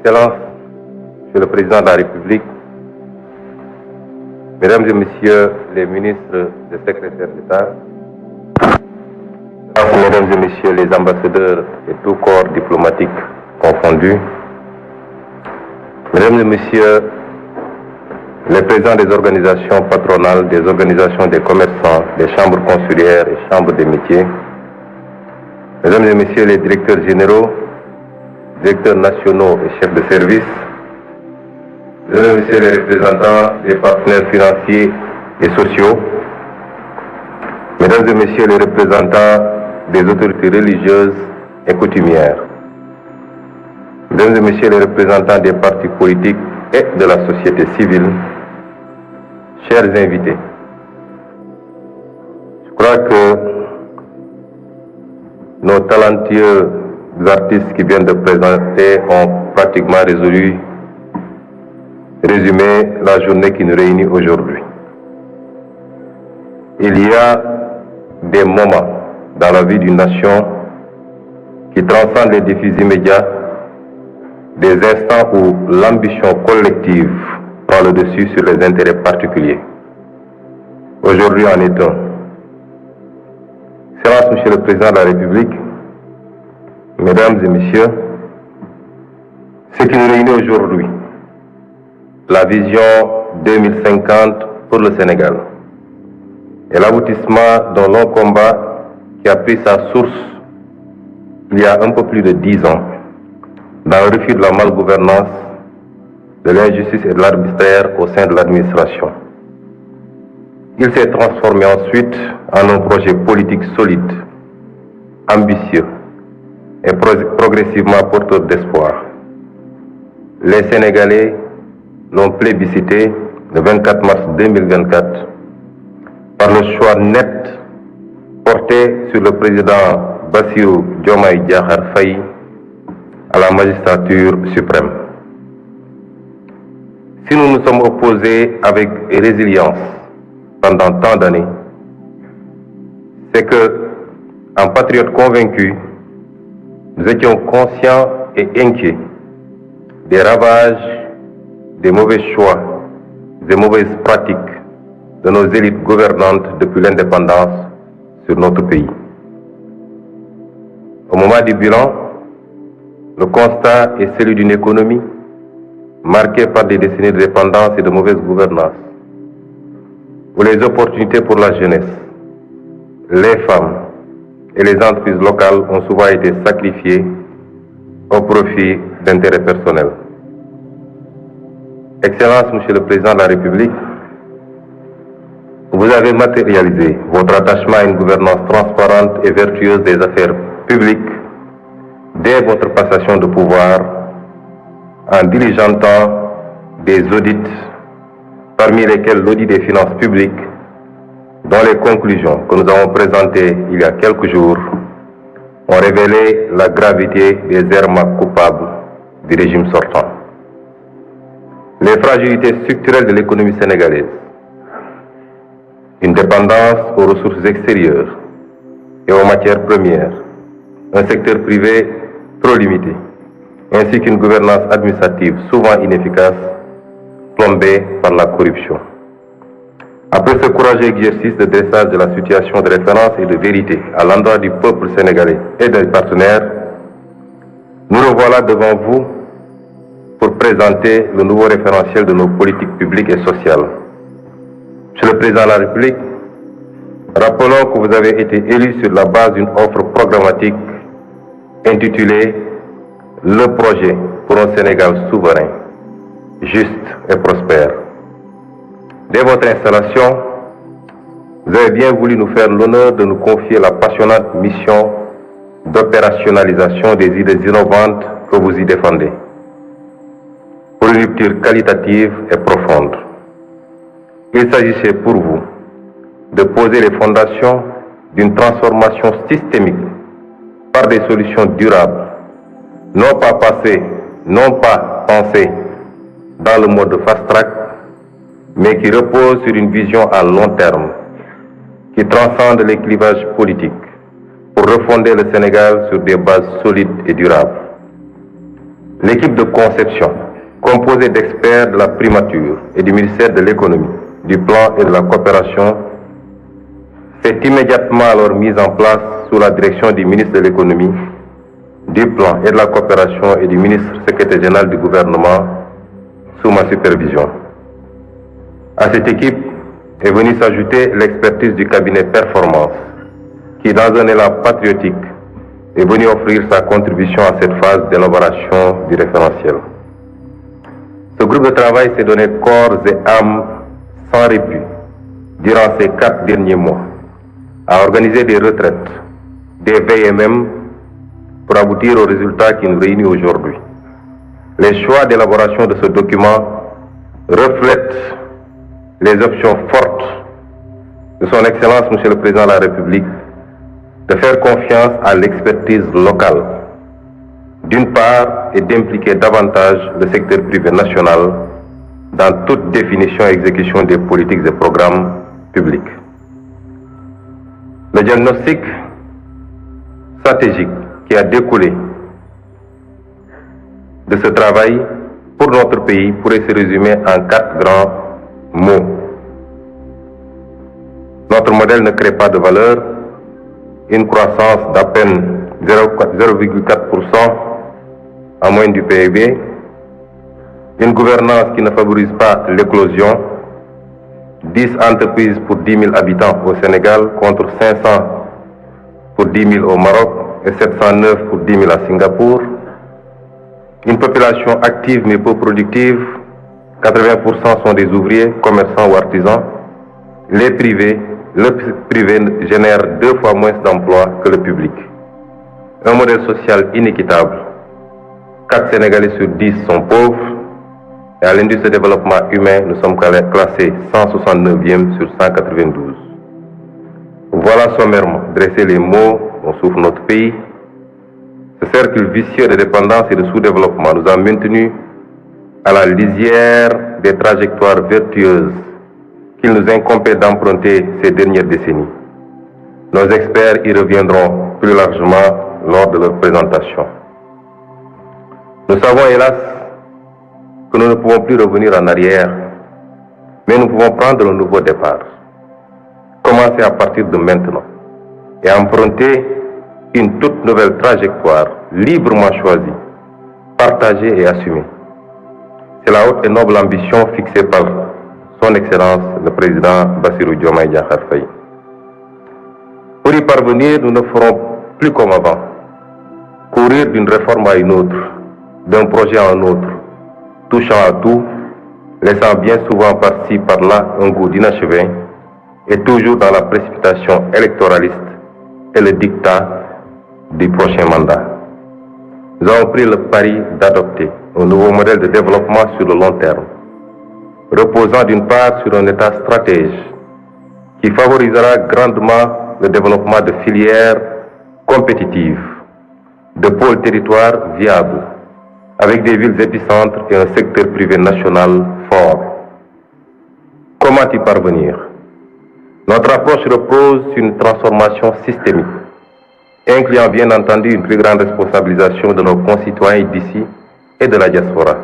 Excellence, Monsieur le Président de la République, Mesdames et Messieurs les ministres et secrétaires d'État, Mesdames et Messieurs les ambassadeurs et tout corps diplomatique confondus, Mesdames et Messieurs les présidents des organisations patronales, des organisations des commerçants, des chambres consulaires et chambres des métiers, Mesdames et Messieurs les directeurs généraux, directeurs nationaux et chefs de service, Mesdames et Messieurs les représentants des partenaires financiers et sociaux, Mesdames et Messieurs les représentants des autorités religieuses et coutumières, Mesdames et Messieurs les représentants des partis politiques et de la société civile, chers invités, je crois que nos talentueux artistes qui viennent de présenter ont pratiquement résumé la journée qui nous réunit aujourd'hui. Il y a des moments dans la vie d'une nation qui transcendent les défis immédiats, des instants où l'ambition collective prend le dessus sur les intérêts particuliers. Aujourd'hui en est un. Excellence, Monsieur le Président de la République, Mesdames et Messieurs, ce qui nous réunit aujourd'hui, la vision 2050 pour le Sénégal, est l'aboutissement d'un long combat qui a pris sa source il y a un peu plus de 10 ans, dans le refus de la malgouvernance, de l'injustice et de l'arbitraire au sein de l'administration. Il s'est transformé ensuite en un projet politique solide, ambitieux et progressivement porteur d'espoir. Les Sénégalais l'ont plébiscité le 24 mars 2024 par le choix net porté sur le président Bassirou Diomaye Diakhar Faye à la magistrature suprême. Si nous nous sommes opposés avec résilience pendant tant d'années, c'est que, en patriotes convaincus, nous étions conscients et inquiets des ravages, des mauvais choix, des mauvaises pratiques de nos élites gouvernantes depuis l'indépendance sur notre pays. Au moment du bilan, le constat est celui d'une économie marquée par des décennies de dépendance et de mauvaise gouvernance, où les opportunités pour la jeunesse, les femmes et les entreprises locales ont souvent été sacrifiées au profit d'intérêts personnels. Excellence, Monsieur le Président de la République, vous avez matérialisé votre attachement à une gouvernance transparente et vertueuse des affaires publiques dès votre passation de pouvoir en diligentant des audits, parmi lesquels l'audit des finances publiques, dont les conclusions que nous avons présentées il y a quelques jours ont révélé la gravité des errements coupables du régime sortant. Les fragilités structurelles de l'économie sénégalaise, une dépendance aux ressources extérieures et aux matières premières, un secteur privé trop limité, ainsi qu'une gouvernance administrative souvent inefficace, plombée par la corruption. Après ce courageux exercice de dressage de la situation de référence et de vérité à l'endroit du peuple sénégalais et des partenaires, nous revoilà devant vous pour présenter le nouveau référentiel de nos politiques publiques et sociales. Monsieur le Président de la République, rappelons que vous avez été élu sur la base d'une offre programmatique intitulée « Le projet pour un Sénégal souverain, juste et prospère ». Dès votre installation, vous avez bien voulu nous faire l'honneur de nous confier la passionnante mission d'opérationnalisation des idées innovantes que vous y défendez, pour une rupture qualitative et profonde. Il s'agissait pour vous de poser les fondations d'une transformation systémique par des solutions durables, non pas passées, non pas pensées dans le mode fast-track, mais qui repose sur une vision à long terme, qui transcende les clivages politiques pour refonder le Sénégal sur des bases solides et durables. L'équipe de conception, composée d'experts de la primature et du ministère de l'économie, du plan et de la coopération, s'est immédiatement alors mise en place sous la direction du ministre de l'économie, du plan et de la coopération et du ministre secrétaire général du gouvernement sous ma supervision. À cette équipe est venue s'ajouter l'expertise du cabinet Performance, qui dans un élan patriotique est venu offrir sa contribution à cette phase d'élaboration du référentiel. Ce groupe de travail s'est donné corps et âme sans répit durant ces 4 derniers mois à organiser des retraites, des veilles et même pour aboutir aux résultats qui nous réunissent aujourd'hui. Les choix d'élaboration de ce document reflètent les options fortes de son Excellence Monsieur le Président de la République de faire confiance à l'expertise locale, d'une part, et d'impliquer davantage le secteur privé national dans toute définition et exécution des politiques et programmes publics. Le diagnostic stratégique qui a découlé de ce travail pour notre pays pourrait se résumer en 4 grands mots. Notre modèle ne crée pas de valeur, une croissance d'à peine 0,4% en moyenne du PIB, une gouvernance qui ne favorise pas l'éclosion, 10 entreprises pour 10 000 habitants au Sénégal contre 500 pour 10 000 au Maroc et 709 pour 10 000 à Singapour, une population active mais peu productive, 80% sont des ouvriers, commerçants ou artisans, le privé génère 2 fois moins d'emplois que le public. Un modèle social inéquitable. 4 Sénégalais sur 10 sont pauvres et à l'indice de développement humain, nous sommes classés 169e sur 192. Voilà sommairement dressé les mots dont souffre notre pays. Ce cercle vicieux de dépendance et de sous-développement nous a maintenus à la lisière des trajectoires vertueuses qu'il nous incombait d'emprunter ces dernières décennies. Nos experts y reviendront plus largement lors de leur présentation. Nous savons hélas que nous ne pouvons plus revenir en arrière, mais nous pouvons prendre un nouveau départ. Commencer à partir de maintenant et emprunter une toute nouvelle trajectoire librement choisie, partagée et assumée. C'est la haute et noble ambition fixée par Son Excellence le Président Bassirou Diomaye Diakhar Faye. Pour y parvenir, nous ne ferons plus comme avant, courir d'une réforme à une autre, d'un projet à un autre, touchant à tout, laissant bien souvent par-ci, par-là un goût d'inachevé, et toujours dans la précipitation électoraliste et le diktat du prochain mandat. Nous avons pris le pari d'adopter un nouveau modèle de développement sur le long terme, reposant d'une part sur un État stratège qui favorisera grandement le développement de filières compétitives, de pôles territoires viables, avec des villes épicentres et un secteur privé national fort. Comment y parvenir? Notre approche repose sur une transformation systémique, incluant bien entendu une plus grande responsabilisation de nos concitoyens d'ici et de la diaspora.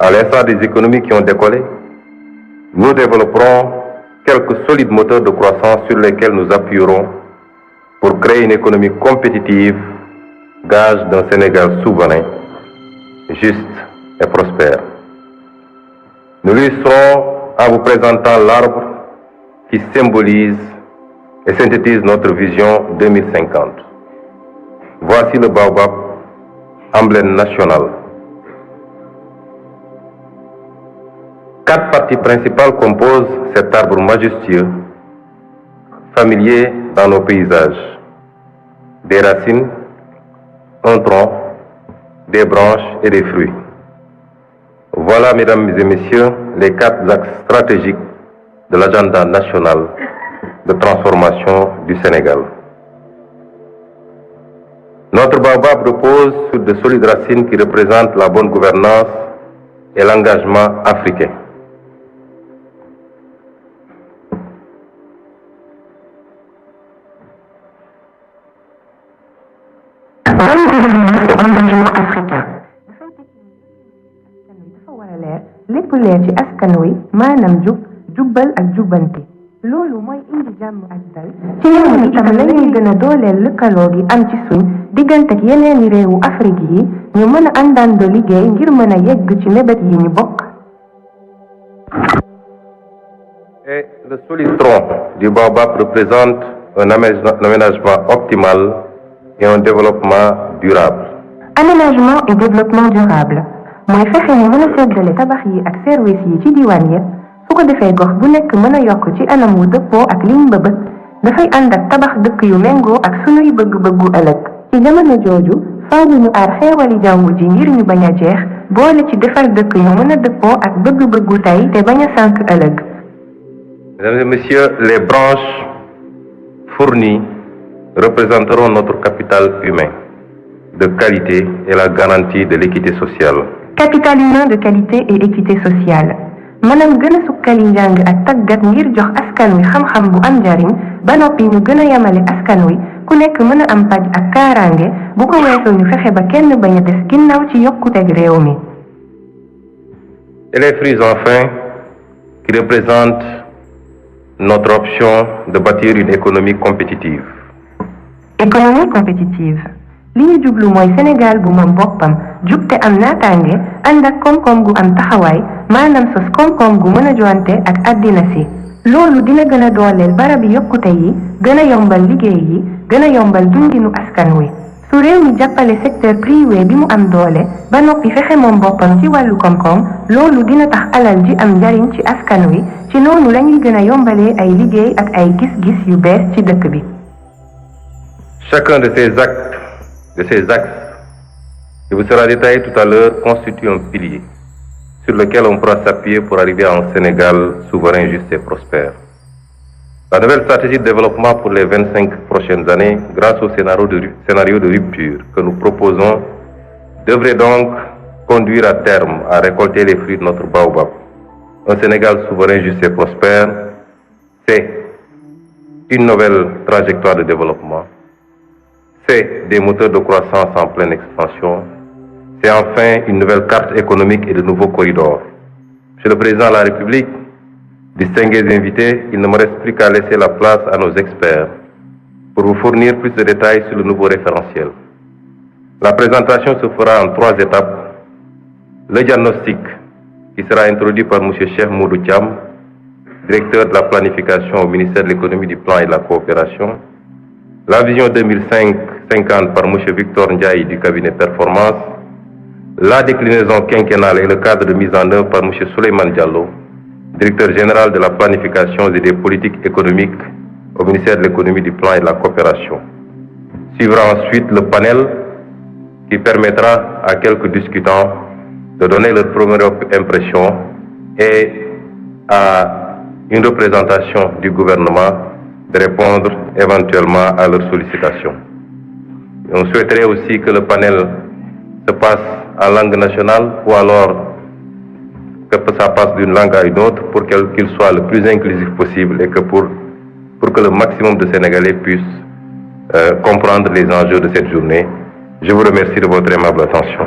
À l'instar des économies qui ont décollé, nous développerons quelques solides moteurs de croissance sur lesquels nous appuierons pour créer une économie compétitive, gage d'un Sénégal souverain, juste et prospère. Nous l'illustrons en vous présentant l'arbre qui symbolise et synthétise notre vision 2050. Voici le baobab, emblème national. 4 parties principales composent cet arbre majestueux, familier dans nos paysages. Des racines, un tronc, des branches et des fruits. Voilà, mesdames et messieurs, les 4 axes stratégiques de l'agenda national de transformation du Sénégal. Notre baobab repose sur de solides racines qui représentent la bonne gouvernance et l'engagement africain. Bonne gouvernance et engagement africain. jëmale ci askan wi maanaam jub jubbal ak jubbanti loolu mooy indi jàmm ak dal ci noonu itam lañuy gën a dooleel lëkkaloo gi am ci suñ diggante ak yeneeni réewu Afrique yi ñu mën a àndandoo liggéey ngir mën a yegg ci mébét yi ñu bokk. Et le solistron du Baobab représente un aménagement optimal et un développement durable. Aménagement et développement durable mooy fexe ñu mën a seddale tabax yi ak service yi ci diwaan yépp su ko defee gox bu nekk mën a yokk ci anam wu dëppoo ak liñ bëbët dafay ànd ak tabax dëkk yu méngoo ak sunuy bëgg-bëggu ëllëg ci jamono jooju faaw ñu aar xeewali jaww ji ngir ñu bañ a jeex boole ci defar dëkk yu mën a dëppoo ak bëgg-bëggu tey te bañ a sànk ëllëg. Mesdames et messieurs, les branches fournies représenteront notre capital humain de qualité et la garantie de l'équité sociale. Capital humain de qualité et équité sociale maanaam gën a sukkali njàng ak tàggat ngir jox askan wi xam-xam bu am njariñ ba noppi ñu gën a yamale askan wi ku nekk mën a am paj ak kaaraange bu ko weesoo ñu fexe ba kenn bañ a des ginnaaw ci yokkuteg réew mi. Et les fruits enfin qui représentent notre option de bâtir une économie compétitive. Économie compétitive li ñu jublu mooy Sénégal bu moom boppam jub te am naataange ànd ak koom-koom gu am taxawaay maanaam sos koom-koom gu mën a joante ak àddina si loolu dina gën a dooleel barabi yokkute yi gën a yombal liggéey yi gën a yombal dundinu askan wi su réew mi jàppale secteur privé bi mu am doole ba noppi fexe moom boppam ci wàllu koom-koom loolu dina tax alal ji am njariñ ci askan wi ci noonu lañuy gën a yombalee ay liggéey ak ay gis-gis yu bees ci dëkk bi. Chacun de ces axes qui vous sera détaillé tout à l'heure constitue un pilier sur lequel on pourra s'appuyer pour arriver à un Sénégal souverain, juste et prospère. La nouvelle stratégie de développement pour les 25 prochaines années, grâce au scénario de rupture que nous proposons, devrait donc conduire à terme à récolter les fruits de notre baobab. Un Sénégal souverain, juste et prospère, c'est une nouvelle trajectoire de développement. C'est des moteurs de croissance en pleine expansion. C'est enfin une nouvelle carte économique et de nouveaux corridors. Monsieur le Président de la République, distingués invités, il ne me reste plus qu'à laisser la place à nos experts pour vous fournir plus de détails sur le nouveau référentiel. La présentation se fera en 3 étapes. Le diagnostic, qui sera introduit par M. Cheikh Moudou Thiam, directeur de la planification au ministère de l'économie, du plan et de la coopération. La vision 2050 par M. Victor Ndiaye du cabinet Performance. La déclinaison quinquennale et le cadre de mise en œuvre par M. Souleymane Diallo, directeur général de la planification et des politiques économiques au ministère de l'économie, du plan et de la coopération. Suivra ensuite le panel qui permettra à quelques discutants de donner leur première impression et à une représentation du gouvernement de répondre éventuellement à leurs sollicitations. On souhaiterait aussi que le panel se passe en langue nationale ou alors que ça passe d'une langue à une autre pour qu'il soit le plus inclusif possible et que pour que le maximum de Sénégalais puissent comprendre les enjeux de cette journée. Je vous remercie de votre aimable attention.